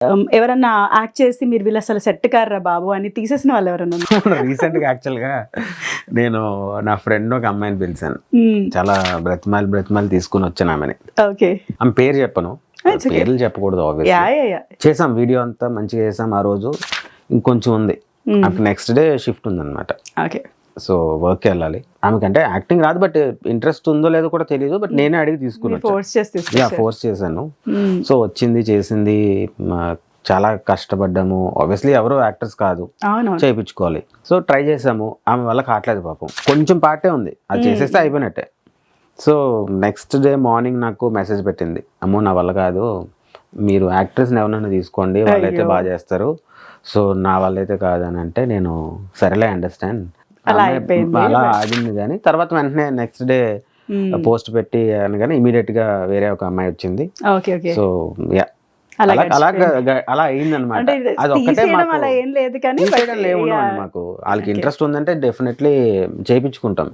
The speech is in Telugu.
ఎవరన్నా యాక్ట్ చేసి మీరు వీళ్ళు అసలు సెట్ కారురా బాబు అని తీసేసిన వాళ్ళు ఎవరన్నా ఉన్నారా? రీసెంట్గా యాక్చువల్గా నేను నా ఫ్రెండ్ ఒక అమ్మాయిని పిలిచాను. చాలా బ్రతిమాలి తీసుకుని వచ్చాను ఆమెని. ఓకే. ఆమె పేరు చెప్పను, పేర్లు చెప్పకూడదు ఆబ్వియస్లీ. చేసాం వీడియో అంతా మంచిగా చేసాం. ఆ రోజు ఇంకొంచెం ఉంది, నెక్స్ట్ డే షిఫ్ట్ ఉందన్నమాట. ఓకే. సో వర్క్ వెళ్ళాలి. ఆమెకంటే యాక్టింగ్ రాదు, బట్ ఇంట్రెస్ట్ ఉందో లేదో కూడా తెలియదు. బట్ నేనే అడిగి తీసుకున్నాను, ఫోర్స్ చేశాను. సో వచ్చింది, చేసింది. చాలా కష్టపడ్డాము. ఆబ్వియస్లీ ఎవరు యాక్టర్స్ కాదు, చేయించుకోవాలి. సో ట్రై చేసాము. ఆమె వల్ల కావట్లేదు పాపం. కొంచెం పార్టే ఉంది, అది చేసేస్తే అయిపోయినట్టే. సో నెక్స్ట్ డే మార్నింగ్ నాకు మెసేజ్ పెట్టింది, అమ్మో నా వల్ల కాదు, మీరు యాక్టర్స్ని ఎవరైనా తీసుకోండి, వాళ్ళైతే బాగా చేస్తారు, సో నా వల్ల అయితే కాదని అంటే నేను సరేలే అండర్స్టాండ్ అలా ఆగింది. కానీ తర్వాత వెంటనే నెక్స్ట్ డే పోస్ట్ పెట్టి అనగానే ఇమీడియట్ గా వేరే ఒక అమ్మాయి వచ్చింది. సో అలా అయింది అనమాట. అది ఒక్కటే మాకు వాళ్ళకి ఇంట్రెస్ట్ ఉందంటే డెఫినెట్లీ చేయించుకుంటాం.